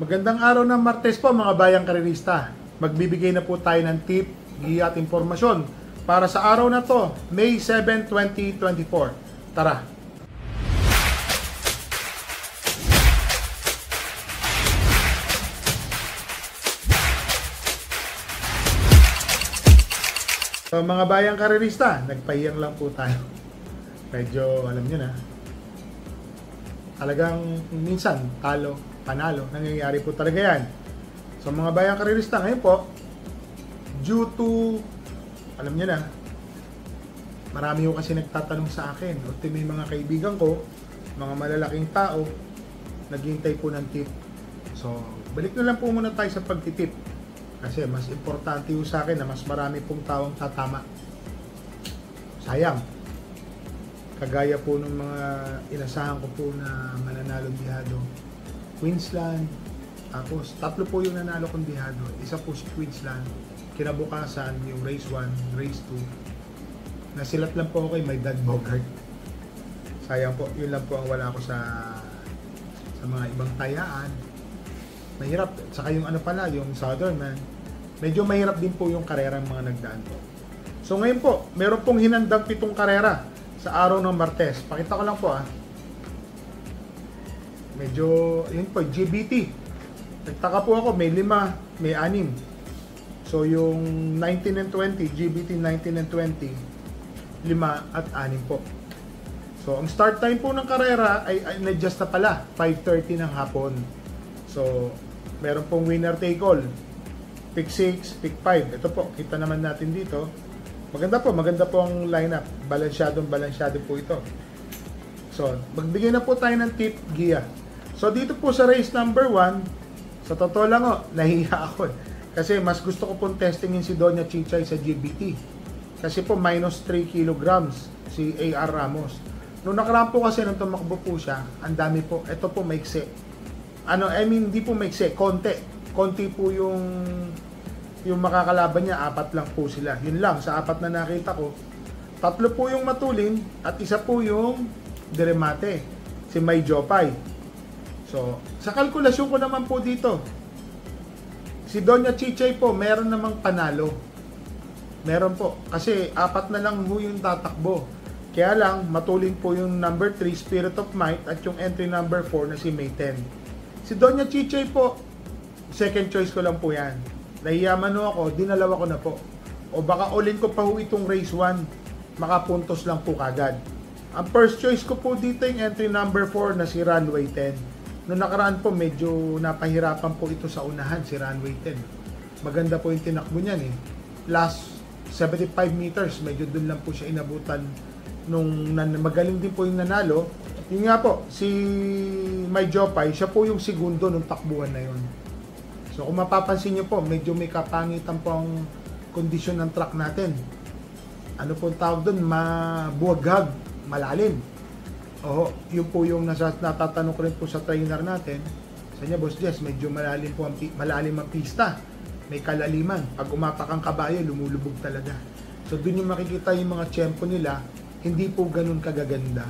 Magandang araw ng Martes po mga bayang karerista. Magbibigay na po tayo ng tip, giya at impormasyon para sa araw na to, May 7, 2024. Tara! So mga bayang karerista, nagpahiyang lang po tayo. Medyo alam nyo na, talagang minsan talo, panalo, nangyayari po talaga yan. So mga bayang karerista, ngayon po, due to, alam nyo na, marami ko kasi nagtatanong sa akin, o may mga kaibigan ko, mga malalaking tao, naghihintay po ng tip. So balik na lang po muna tayo sa pagtitip. Kasi mas importante yung sa akin na mas marami pong taong tatama. Sayang. Kagaya po ng mga inasahan ko po na mananalong bihado. Queensland. Tapos, tatlo po yung nanalo kong bihado. Isa po si Queensland. Kinabukasan, yung race 1, race 2. Nasilat lang po ako kay my dad Bogart. Sayang po. Yun lang po ang wala ko sa mga ibang tayaan. Mahirap. Saka yung ano pala, yung Southern man. Medyo mahirap din po yung karera ng mga nagdaan po. So ngayon po, meron pong hinandang 7 karera sa araw ng Martes. Pakita ko lang po Medyo, yun po, GBT. Nagtaka po ako, may 5, may 6. So yung 19 and 20, GBT 19 and 20, 5 at 6 po. So ang start time po ng karera ay na-adjust na pala, 5:30 ng hapon. So meron pong winner take all. Pick 6, pick 5. Ito po, kita naman natin dito. Maganda po ang lineup. Balansyado po ito. So, magbigay na po tayo ng tip, giya. So, dito po sa race number 1, sa totoo lang nahiya ako. Kasi mas gusto ko pong testingin si Doña Chichay sa GBT. Kasi po, minus 3 kilograms si AR Ramos. Nung nakaraan po kasi nung tumakbo po siya, ang dami po. Ito po, maiksi. Hindi po maiksi, konti po yung makakalaban niya, 4 lang po sila. Yun lang, sa 4 na nakita ko, 3 po yung matulin at isa po yung diremate, si May Jopay. So, sa kalkulasyon ko naman po dito, si Doña Chichay po, meron namang panalo. Meron po, kasi 4 na lang po yung tatakbo. Kaya lang, matulin po yung number 3, Spirit of Might, at yung entry number 4 na si May 10. Si Doña Chichay po, second choice ko lang po yan. Nahiyaman ako, dinalawa ko na po. O baka ulin ko pa ho itong race 1, makapuntos lang po kagad. Ang first choice ko po dito yung entry number 4 na si Runway 10. Noong nakaraan po, medyo napahirapan po ito sa unahan, si Runway 10. Maganda po yung tinakbo niyan eh. Last 75 meters, medyo dun lang po siya inabutan. Nung magaling din po yung nanalo. Yun nga po, si May Jopay, siya po yung segundo nung takbuhan na yun. So kung mapapansin nyo po, medyo may kapangitan po ang kondisyon ng track natin. Ano po ang tawag doon? Mabuwaghag, malalim. Oo, yun po yung natatanong ko rin po sa trainer natin. Sa niya, Boss Jess, medyo malalim ang pista. May kalaliman. Pag umapak ang kabayo, lumulubog talaga. So doon yung makikita yung mga tiyempo nila, hindi po ganun kagaganda.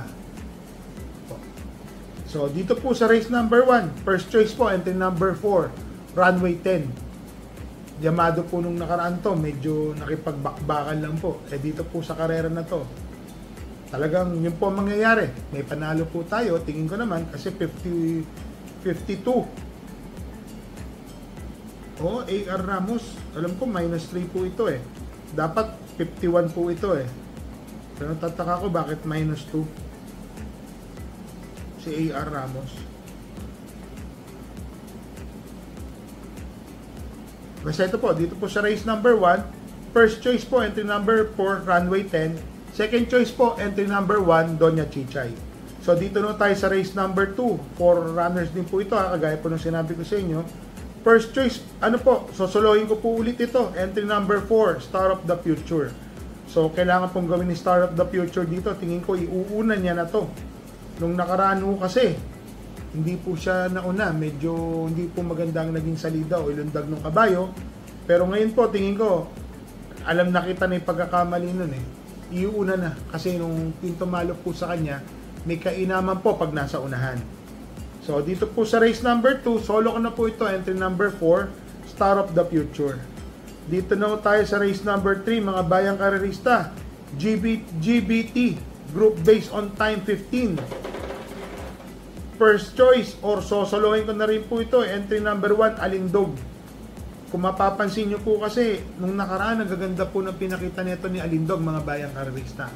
So dito po sa race number 1, first choice po, entry number 4. Runway 10. Yamado po nung nakaraan to, medyo nakipagbakbakan lang po. Dito po sa karera na to, talagang yun po ang mangyayari. May panalo po tayo, tingin ko naman, kasi 52. AR Ramos, alam ko minus 3 po ito eh. Dapat 51 po ito eh. Pero tataka ko bakit minus 2 si AR Ramos. Basta ito po, dito po sa race number 1, first choice po, entry number 4, Runway 10. Second choice po, entry number 1, Doña Chichay. So dito na tayo sa race number 2, 4 runners din po ito, kagaya po nung sinabi ko sa inyo. First choice, sosolohin ko po ulit ito, entry number 4, Star of the Future. So kailangan pong gawin ni Star of the Future dito, tingin ko iuuna niya na to. Nung nakaraan ho kasi, hindi po siya nauna, medyo hindi po maganda ang naging salida o ilundag ng kabayo. Pero ngayon po, tingin ko, alam na kita na yung pagkakamali nun eh. Iuuna na, kasi nung tumalo po sa kanya, may kainaman po pag nasa unahan. So, dito po sa race number 2, solo ko na po ito, entry number 4, Star of the Future. Dito na tayo sa race number 3, mga bayang karerista. GBT, group based on time 15. First choice, or sosolohin ko na rin po ito, entry number 1, Alindog. Kung mapapansin nyo po kasi, nung nakaraan, nagaganda po ng pinakita nito ni Alindog, mga bayang karerista.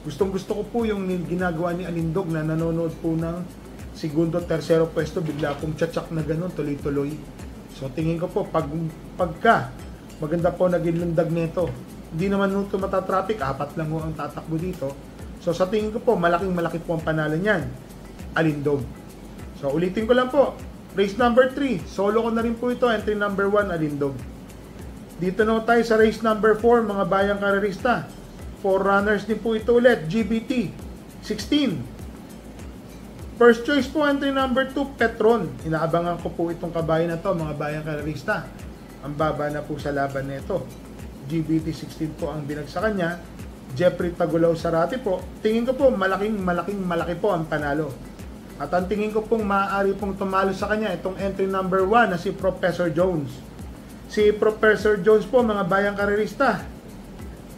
Gustong gusto ko po yung ginagawa ni Alindog na nanonood po ng segundo, tersero pwesto, bigla pong tchatchak na ganun, tuloy-tuloy. So tingin ko po, pagka maganda po naging lundag nito, hindi naman nito matatraffic, 4 lang ho ang tatakbo dito. So sa tingin ko po, malaking-malaki po ang panalo niyan, Alindog. So ulitin ko lang po, race number 3, solo ko na rin po ito, entry number 1, Alindog. Dito na tayo sa race number 4, mga bayang karerista. 4 runners din po ito ulit, GBT 16. First choice po, entry number 2, Petron. Inaabangan ko po itong kabayan na to, mga bayang karerista. Ang baba na po sa laban nito. GBT 16 po ang binagsakan niya. Jeffrey Tagulaw Sarati po. Tingin ko po, malaki po ang panalo. At ang tingin ko pong maaari pong tumalo sa kanya, itong entry number 1 na si Professor Jones. Si Professor Jones po, mga bayang karerista.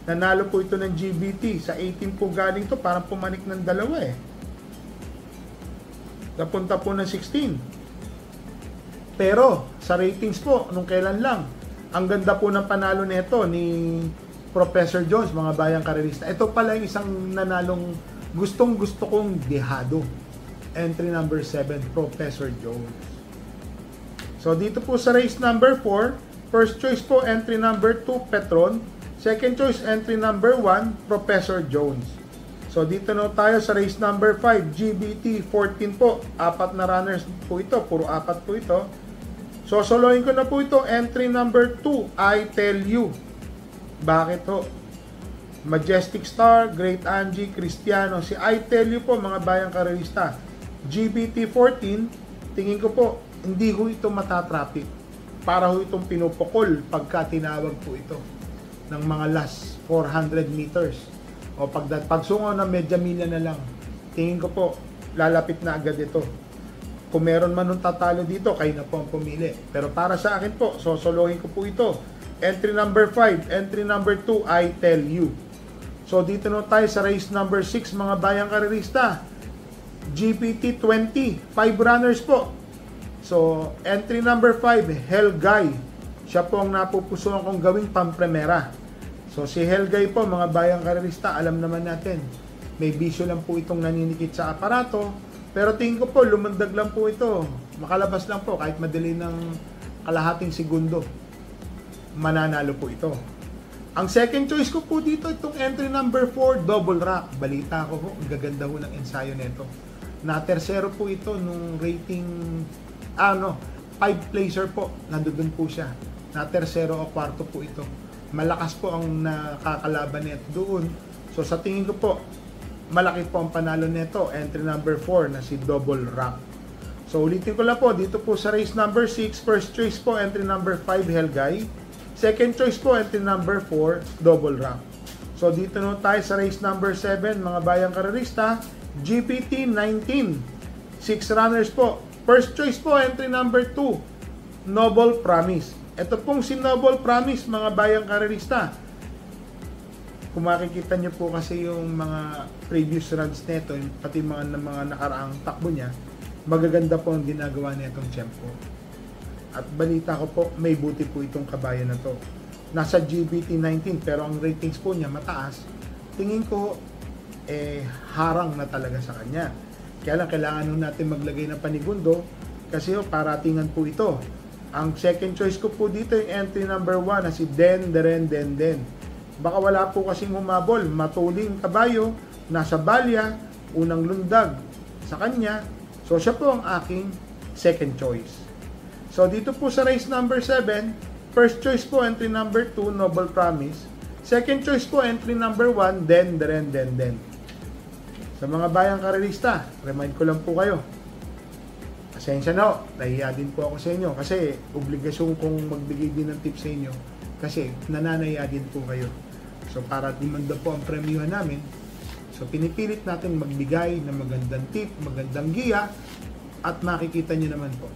Nanalo po ito ng GBT. Sa 18 po galing to, parang pumanik ng dalawa eh. Napunta po ng 16. Pero sa ratings po, nung kailan lang, ang ganda po ng panalo nito ni Professor Jones, mga bayang karerista. Ito pala yung isang nanalong gustong gusto kong dehado. Entry number 7, Professor Jones. So dito po sa race number 4, first choice po entry number 2, Petron. Second choice entry number 1, Professor Jones. So dito na tayo sa race number 5, GBT 14 po. 4 na runners po ito, puro 4 po ito. So solohin ko na po ito, entry number 2, I Tell You. Bakit ho? Majestic Star, Great Angie, Cristiano. Si I Tell You po, mga bayang karerista. GBT 14, tingin ko po, hindi ho ito matatraffic. Para ho itong pinupukol pagka tinawag po ito ng mga last 400 meters. O pagsungaw ng medya milya na lang, tingin ko po, lalapit na agad ito. Kung meron man nung tatalo dito, kayo na po ang pumili. Pero para sa akin po, sosolohin ko po ito. Entry number 5, entry number 2, I Tell You. So dito na tayo sa race number 6, mga bayang karerista. GPT 20, 5 runners po. So entry number 5, Hell Guy. Siya po ang napupusuan kong gawing pampremera. So si Helgay po, mga bayang karerista, alam naman natin, may bisyo lang po itong naninikit sa aparato, pero tingin ko po, lumundag lang po ito, makalabas lang po, kahit madali ng kalahating segundo, mananalo po ito. Ang second choice ko po dito, itong entry number 4, Double Rock. Balita ko po, ang gaganda po ng ensayo nito. Na tersero po ito nung rating, 5 placer po, nandoon po siya. Na tersero o kwarto po ito. Malakas po ang nakakalaban nito doon. So sa tingin ko po, malaki po ang panalo nito, entry number 4 na si Double Rock. So ulitin ko lang po, dito po sa race number 6, first choice po entry number 5, Helgay. Second choice po entry number 4, Double Rock. So dito na tayo sa race number 7, mga bayang karerista, GPT 19. 6 runners po. First choice po entry number 2, Noble Promise. Ito pong si Noble Promise, mga bayang karerista. Kung makikita nyo po kasi yung mga previous runs nito, pati mga nakaraang takbo niya, magaganda po ang ginagawa nitong tempo. At balita ko po, may buti po itong kabayan na to. Nasa GBT 19 pero ang ratings po niya mataas. Tingin ko, harang na talaga sa kanya. Kaya lang kailangan natin maglagay ng panigundo kasi paratingan po ito. Ang second choice ko po dito yung entry number 1 na si Den. Baka wala po kasing humabol, matuling kabayo, nasa balya, unang lundag sa kanya. So siya po ang aking second choice. So dito po sa race number 7, first choice po entry number 2, Noble Promise. Second choice po entry number 1, Den. Sa mga bayang karerista, remind ko lang po kayo. Pasensya na, nahiya din po ako sa inyo kasi obligasyon kong magbigay din ng tips sa inyo kasi nananaya din po kayo. So para dimanda po ang premyuhan namin, so pinipilit natin magbigay ng magandang tip, magandang giya at makikita nyo naman po.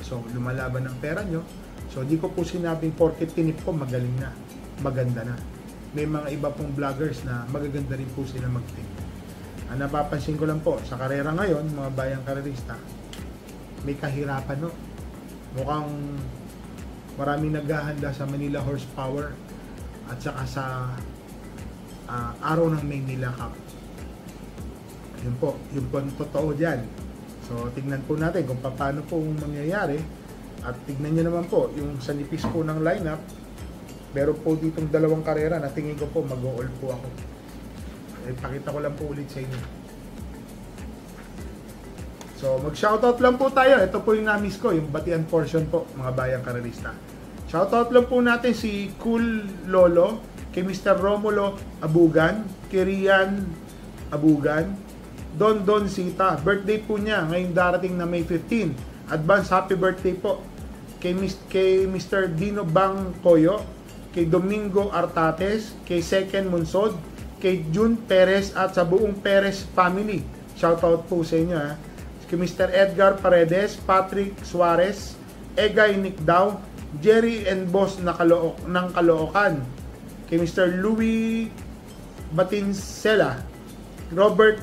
So, lumalaban ang pera nyo. So, di ko po sinabing porket tinip ko, magaling na, maganda na. May mga iba pong vloggers na magaganda rin po sila mag-tip. Ang napapansin ko lang po, sa karera ngayon, mga bayang karerista, may kahirapan, no? Mukhang maraming naghahanda sa Manila Horsepower at saka sa araw ng Maynila Cup. Yun po ang totoo dyan. So, tignan po natin kung paano po mangyayari. At tignan nyo naman po, yung sa nipis po ng lineup, meron po ditong dalawang karera na tingin ko po mag-all po ako. Pakita ko lang po ulit sa inyo. So, mag-shoutout lang po tayo. Ito po yung na-miss ko, yung batian portion po, mga bayang karerista. Shoutout lang po natin si Cool Lolo, kay Mr. Romulo Abugan, kay Rian Abugan, Don Sita. Birthday po niya ngayong darating na May 15. Advance happy birthday po kay Mr. Dino Bangkoyo, kay Domingo Artates, kay Second Munsod, kay June Perez at sa buong Perez family. Shoutout po sa inyo, ha. Kay Mr. Edgar Paredes, Patrick Suarez, Egay Nikdaw, Jerry and Boss ng Caloocan, kay Mr. Louis Batincela, Robert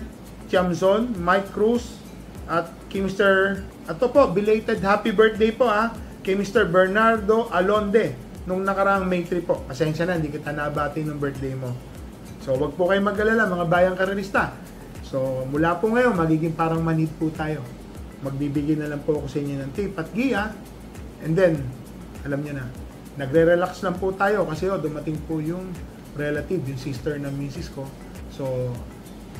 Tiamson, Mike Cruz, at kay Mr. Ato po, belated happy birthday po, ha, kay Mr. Bernardo Alonde nung nakaraang May 3 po. Pasensya na, hindi kita nabati ng birthday mo. So, wag po kayong mag-alala, mga bayang karerista. So, mula po ngayon, magiging parang manhid po tayo. Magbibigay na lang po ako sa inyo ng tip at giya. And then, alam niyo na, nagre-relax lang po tayo kasi dumating po yung relative, yung sister ng misis ko. So,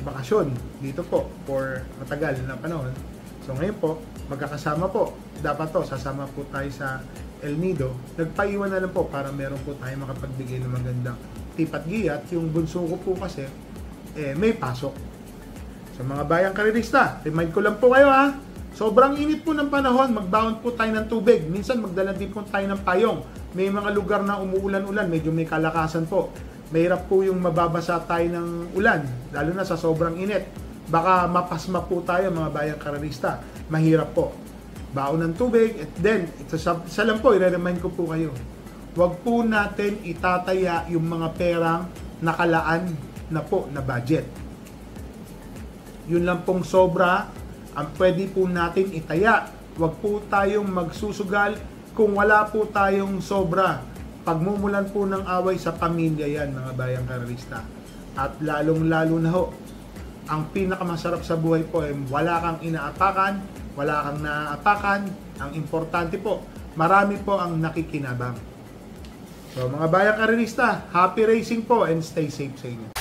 bakasyon dito po for matagal na panahon. So, ngayon po, magkakasama po. Dapat to, sasama po tayo sa El Nido. Nagpaiwan na lang po para meron po tayo makapagbigay ng magandang tip at giya. At yung bunso ko po kasi, may pasok. So, mga bayang karerista, remind ko lang po kayo, ha. Sobrang init po ng panahon, magbaon po tayo ng tubig. Minsan magdala din po tayo ng payong. May mga lugar na umuulan-ulan, medyo may kalakasan po. Mahirap po yung mababasa tayo ng ulan, lalo na sa sobrang init. Baka mapasma po tayo, mga bayang karerista. Mahirap po. Baon ng tubig, at then, isa lang po, i-remind ko po kayo. Huwag po natin itataya yung mga perang nakalaan na po na budget. Yun lang pong sobra ang pwede po natin itaya. Huwag po tayong magsusugal kung wala po tayong sobra. Pagmumulan po ng away sa pamilya yan, mga bayang karerista. At lalong-lalo na ho, ang pinakamasarap sa buhay po ay wala kang inaapakan, wala kang naaapakan. Ang importante po, marami po ang nakikinabang. So, mga bayang karerista, happy racing po and stay safe sa inyo.